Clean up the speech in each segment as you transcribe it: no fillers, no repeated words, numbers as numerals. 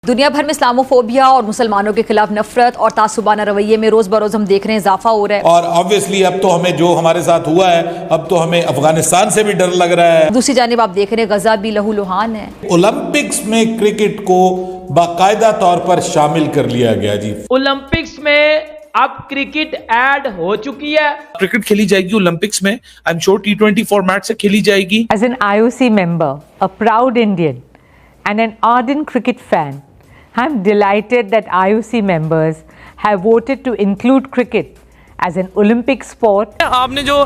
दुनिया भर में इस्लामोफोबिया और मुसलमानों के खिलाफ नफरत और तासुबाना रवैये में रोज बरोज हम देख रहे हैं इजाफा हो रहा है। और ऑब्वियसली अब तो हमें जो हमारे साथ हुआ है, अब तो हमें अफगानिस्तान से भी डर लग रहा है। दूसरी जानिब आप देख रहे हैं गजा भी लहूलुहान है। ओलंपिक्स में क्रिकेट को बाकायदा तौर पर शामिल कर लिया गया जी। ओलंपिक्स में अब क्रिकेट ऐड हो चुकी है। क्रिकेट खेली जाएगी ओलंपिक्स में। I am sure T20 format से खेली जाएगी। As an IOC member, a proud Indian and an ardent cricket fan, I'm delighted that IOC members have voted to include cricket as an Olympic sport. आपने जो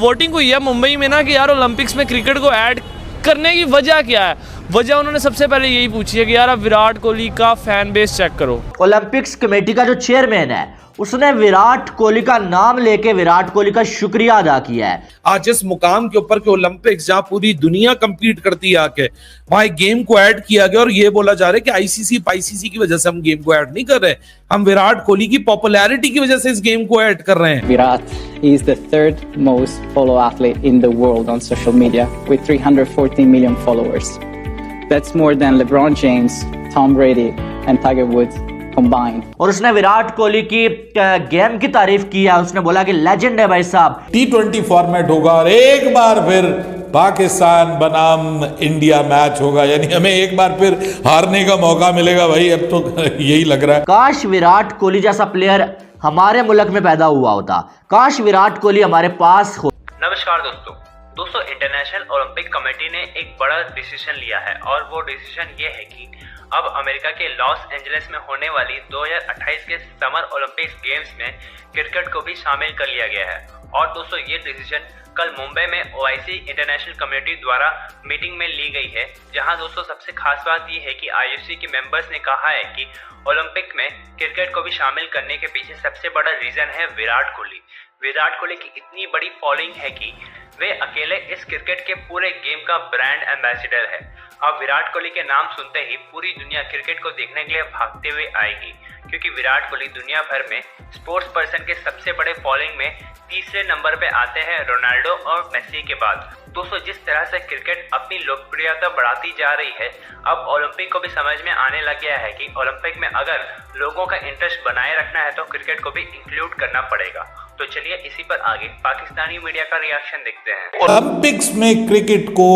voting हुई है मुंबई में ना कि यार ओलंपिक्स में क्रिकेट को ऐड करने की वजह क्या है, वजह उन्होंने सबसे पहले यही पूछी है कि यार अब विराट कोहली का फैन बेस चेक करो। ओलंपिक्स कमेटी का जो चेयरमैन है उसने विराट कोहली का नाम लेके विराट कोहली का शुक्रिया अदा किया है। आज इस मुकाम के ऊपर के ओलंपिक्स जहां पूरी दुनिया कंपीट करती है आके, वहां गेम को ऐड किया गया और ये बोला जा रहा है कि आईसीसी की वजह से हम गेम को ऐड नहीं कर रहे, हम विराट कोहली की पॉपुलैरिटी की वजह से इस गेम को ऐड कर रहे हैं। Virat is the third most followed athlete in the world on social media with 314 million followers. That's more than LeBron James, Tom Brady and Tiger Woods combined. और उसने विराट कोहली की गेम की तारीफ की है, उसने बोला कि लेजेंड है भाई साहब। T20 फॉर्मेट होगा और एक बार फिर पाकिस्तान बनाम इंडिया मैच होगा, यानी हमें एक बार फिर हारने का मौका मिलेगा भाई, अब तो यही लग रहा है। काश विराट कोहली जैसा प्लेयर हमारे मुल्क में पैदा हुआ होता, काश विराट कोहली हमारे पास हो। नमस्कार दोस्तों, इंटरनेशनल ओलंपिक कमेटी ने एक बड़ा डिसीजन लिया है और वो डिसीजन ये है कि अब अमेरिका के लॉस एंजलिस में होने वाली 2028 के समर ओलंपिक्स गेम्स में क्रिकेट को भी शामिल कर लिया गया है। और दोस्तों ये डिसीजन कल मुंबई में OIC इंटरनेशनल कम्युनिटी द्वारा मीटिंग में ली गई है, जहां दोस्तों सबसे खास बात ये है कि IOC के मेंबर्स ने कहा है कि ओलंपिक में क्रिकेट को भी शामिल करने के पीछे सबसे बड़ा रीजन है विराट कोहली। विराट कोहली की इतनी बड़ी फॉलोइंग है कि वे अकेले इस क्रिकेट के पूरे गेम का ब्रांड एम्बेसडर है। अब विराट कोहली के नाम सुनते ही पूरी दुनिया क्रिकेट को देखने के लिए भागते हुए आएगी, क्योंकि विराट कोहली दुनिया भर में स्पोर्ट्स पर्सन के सबसे बड़े फॉलोइंग में तीसरे नंबर पे आते हैं रोनाल्डो और मेसी के बाद। दोस्तों जिस तरह से क्रिकेट अपनी लोकप्रियता बढ़ाती जा रही है, अब ओलंपिक को भी समझ में आने लग गया है कि ओलंपिक में अगर लोगों का इंटरेस्ट बनाए रखना है तो क्रिकेट को भी इंक्लूड करना पड़ेगा। तो चलिए इसी पर आगे पाकिस्तानी मीडिया का रिएक्शन देखते हैं। ओलंपिक्स में क्रिकेट को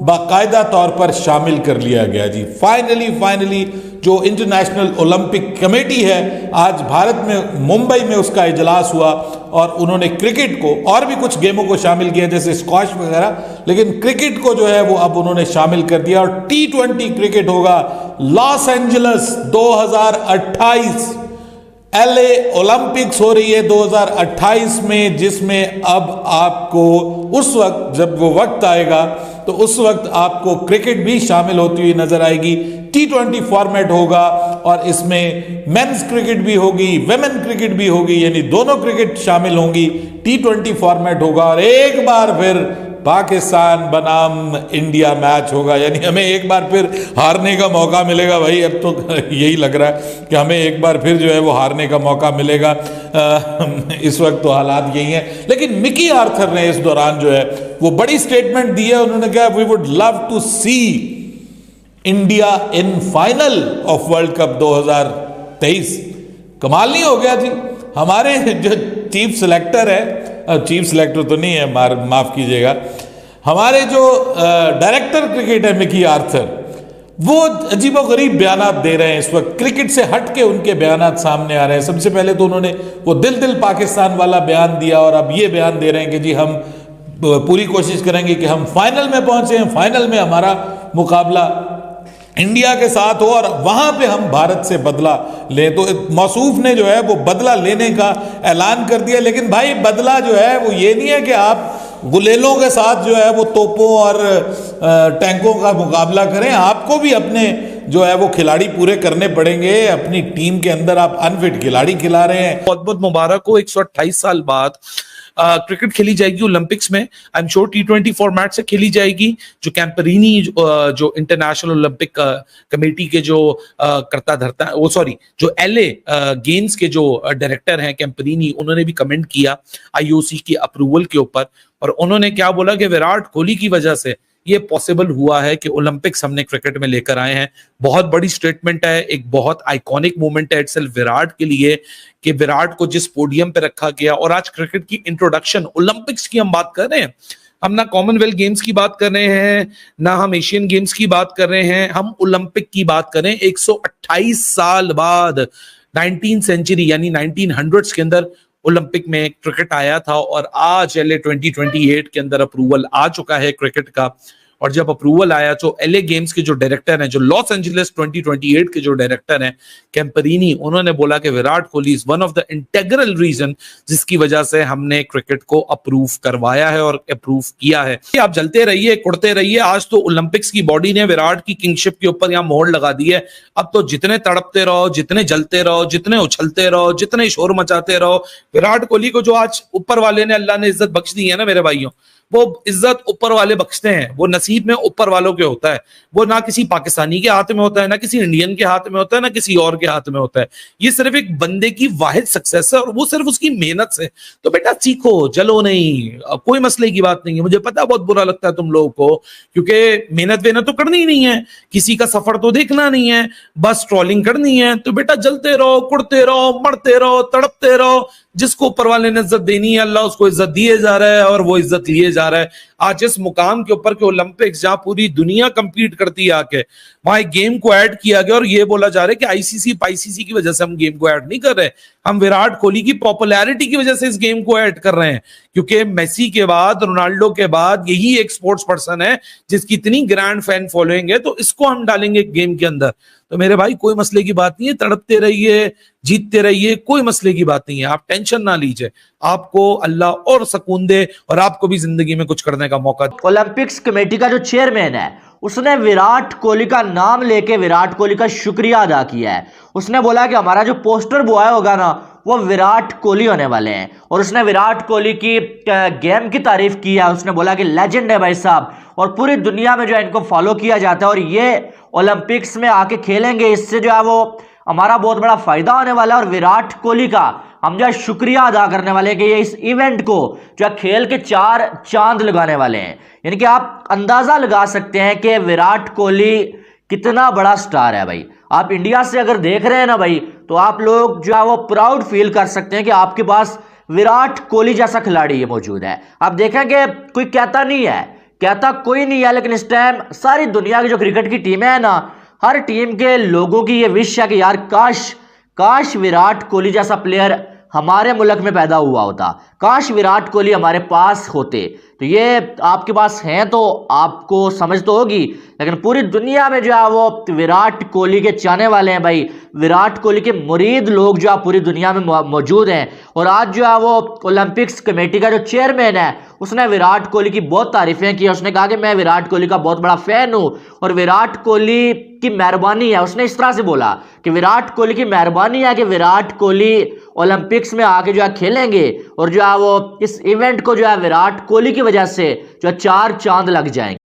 बाकायदा तौर पर शामिल कर लिया गया जी। फाइनली जो इंटरनेशनल ओलंपिक कमेटी है, आज भारत में मुंबई में उसका इजलास हुआ और उन्होंने क्रिकेट को और भी कुछ गेमों को शामिल किया जैसे स्क्वॉश वगैरह, लेकिन क्रिकेट को जो है वो अब उन्होंने शामिल कर दिया और T20 क्रिकेट होगा लॉस एंजलिस 2028। LA ओलंपिक्स हो रही है 2028 में, जिसमें अब आपको उस वक्त जब वो वक्त आएगा तो उस वक्त आपको क्रिकेट भी शामिल होती हुई नजर आएगी। T20 फॉर्मेट होगा और इसमें मेंस क्रिकेट भी होगी, वेमेन क्रिकेट भी होगी, यानी दोनों क्रिकेट शामिल होंगी। T20 फॉर्मेट होगा और एक बार फिर पाकिस्तान बनाम इंडिया मैच होगा, यानी हमें एक बार फिर हारने का मौका मिलेगा भाई, अब तो यही लग रहा है कि हमें एक बार फिर जो है वो हारने का मौका मिलेगा। इस वक्त तो हालात यही हैं, लेकिन मिकी आर्थर ने इस दौरान जो है वो बड़ी स्टेटमेंट दी है। उन्होंने कहा we would love to see India in final of World Cup 2023। कमाल नहीं हो गया जी? हमारे जो चीफ सिलेक्टर है, चीफ सिलेक्टर तो नहीं है, माफ कीजिएगा, हमारे जो डायरेक्टर क्रिकेट है मिकी आर्थर, वो अजीबोगरीब बयानात दे रहे हैं इस वक्त। क्रिकेट से हट के उनके बयानात सामने आ रहे हैं। सबसे पहले तो उन्होंने वो दिल पाकिस्तान वाला बयान दिया और अब ये बयान दे रहे हैं कि जी हम पूरी कोशिश करेंगे कि हम फाइनल में पहुंचे, फाइनल में हमारा मुकाबला इंडिया के साथ हो और वहां पे हम भारत से बदला लें। तो मौसूफ ने जो है वो बदला लेने का ऐलान कर दिया, लेकिन भाई बदला जो है वो ये नहीं है कि आप गुलेलों के साथ जो है वो तोपों और टैंकों का मुकाबला करें। आपको भी अपने जो है वो खिलाड़ी पूरे करने पड़ेंगे। अपनी टीम के अंदर आप अनफिट खिलाड़ी खिला रहे हैं। बहुत बहुत मुबारक हो, 128 साल बाद क्रिकेट खेली जाएगी ओलंपिक्स में। I am sure T20 format से खेली जाएगी। जो कैंपरिनी जो इंटरनेशनल ओलंपिक कमेटी के जो करता धरता वो सॉरी जो LA गेम्स के जो डायरेक्टर हैं कैंपरिनी, उन्होंने भी कमेंट किया IOC की अप्रूवल के ऊपर और उन्होंने क्या बोला कि विराट कोहली की वजह से ये पॉसिबल हुआ है कि ओलंपिक्स हमने क्रिकेट में लेकर आए हैं। बहुत बड़ी स्टेटमेंट है, एक बहुत आइकॉनिक मोमेंट है इटसेल्फ विराट के लिए कि विराट को जिस पोडियम पे रखा गया, और आज क्रिकेट की इंट्रोडक्शन, ओलंपिक्स की हम बात कर रहे हैं, हम ना कॉमनवेल्थ गेम्स की बात कर रहे हैं, ना हम एशियन गेम्स की बात कर रहे हैं, हम ओलंपिक की बात कर रहे हैं। 128 साल बाद 19th सेंचुरी यानी 1900s के अंदर ओलंपिक में क्रिकेट आया था, और आज LA 2028 के अंदर अप्रूवल आ चुका है क्रिकेट का। और जब अप्रूवल आया तो LA गेम्स के जो डायरेक्टर हैं, जो लॉस एंजलिस 2028 के जो डायरेक्टर हैं कैंपरीनी, उन्होंने बोला कि Virat Kohli is one of the integral reason जिसकी वजह से हमने क्रिकेट को अप्रूव करवाया है और अप्रूव किया है। आप जलते रहिए, कुड़ते रहिए, आज तो ओलंपिक्स की बॉडी ने विराट की किंगशिप के ऊपर यहाँ मोहर लगा दी है। अब तो जितने तड़पते रहो, जितने जलते रहो, जितने उछलते रहो, जितने शोर मचाते रहो, विराट कोहली को जो आज ऊपर वाले ने, अल्लाह ने इज्जत बख्श दी है ना मेरे भाइयों, वो इज्जत ऊपर वाले बख्शते हैं, वो नसीब में ऊपर वालों के होता है। वो ना किसी पाकिस्तानी के हाथ में होता है, ना किसी इंडियन के हाथ में होता है, ना किसी और के हाथ में होता है। ये सिर्फ एक बंदे की वाहिद सक्सेस है और वो सिर्फ उसकी मेहनत से। तो बेटा सीखो, जलो नहीं, कोई मसले की बात नहीं है। मुझे पता बहुत बुरा लगता है तुम लोगों को, क्योंकि मेहनत तो करनी ही नहीं है, किसी का सफर तो देखना नहीं है, बस ट्रोलिंग करनी है। तो बेटा जलते रहो, कुड़ते रहो, मरते रहो, तड़पते रहो। जिसको ऊपर वाले ने इज्जत देनी है, अल्लाह उसको इज्जत दिए जा रहा है और वो इज्जत लिए जा रहा है। आज इस मुकाम के ऊपर के ओलंपिक्स, जहां पूरी दुनिया कंपीट करती है आके, वहां एक गेम को ऐड किया गया और ये बोला जा रहा है कि आईसीसी की वजह से हम गेम को ऐड नहीं कर रहे, हम विराट कोहली की पॉपुलैरिटी की वजह से इस गेम को ऐड कर रहे हैं। क्योंकि मेसी के बाद, रोनाल्डो के बाद यही एक स्पोर्ट्स पर्सन है जिसकी इतनी ग्रैंड फैन फॉलोइंग है, तो इसको हम डालेंगे गेम के अंदर। तो मेरे भाई कोई मसले की बात नहीं है, तड़पते रहिए, जीतते रहिए, कोई मसले की बात नहीं है। आप टेंशन ना लीजिए, आपको अल्लाह और सुकून दे और आपको भी जिंदगी में कुछ करने का मौका दे। ओलंपिक्स कमेटी का जो चेयरमैन है, उसने विराट कोहली का नाम लेके विराट कोहली का शुक्रिया अदा किया है। उसने बोला कि हमारा जो पोस्टर बॉय होगा ना, वो विराट कोहली होने वाले हैं। और उसने विराट कोहली की गेम की तारीफ की है। उसने बोला कि लेजेंड है भाई साहब, और पूरी दुनिया में जो है इनको फॉलो किया जाता है, और ये ओलंपिक्स में आके खेलेंगे, इससे जो है वो हमारा बहुत बड़ा फायदा होने वाला है। और विराट कोहली का हम जो है शुक्रिया अदा करने वाले हैं कि ये इस इवेंट को जो है खेल के 4 चांद लगाने वाले हैं। यानी कि आप अंदाजा लगा सकते हैं कि विराट कोहली कितना बड़ा स्टार है भाई। आप इंडिया से अगर देख रहे हैं ना भाई, तो आप लोग जो है वो प्राउड फील कर सकते हैं कि आपके पास विराट कोहली जैसा खिलाड़ी मौजूद है। आप देखेंगे कोई कहता नहीं है, कहता कोई नहीं है, लेकिन इस टाइम सारी दुनिया की जो क्रिकेट की टीमें हैं ना, हर टीम के लोगों की ये विश है कि यार काश विराट कोहली जैसा प्लेयर हमारे मुल्क में पैदा हुआ होता, काश विराट कोहली हमारे पास होते। तो ये आपके पास हैं तो आपको समझ तो होगी, लेकिन पूरी दुनिया में जो है वो विराट कोहली के चाहने वाले हैं भाई। विराट कोहली के मुरीद लोग जो है पूरी दुनिया में मौजूद हैं। और आज जो है वो ओलंपिक्स कमेटी का जो चेयरमैन है, उसने विराट कोहली की बहुत तारीफें की। उसने कहा कि मैं विराट कोहली का बहुत बड़ा फैन हूं और विराट कोहली की मेहरबानी है। उसने इस तरह से बोला कि विराट कोहली की मेहरबानी है कि विराट कोहली ओलंपिक्स में आके जो है खेलेंगे, और जो है वो इस इवेंट को जो है विराट कोहली की वजह से जो 4 चांद लग जाएंगे।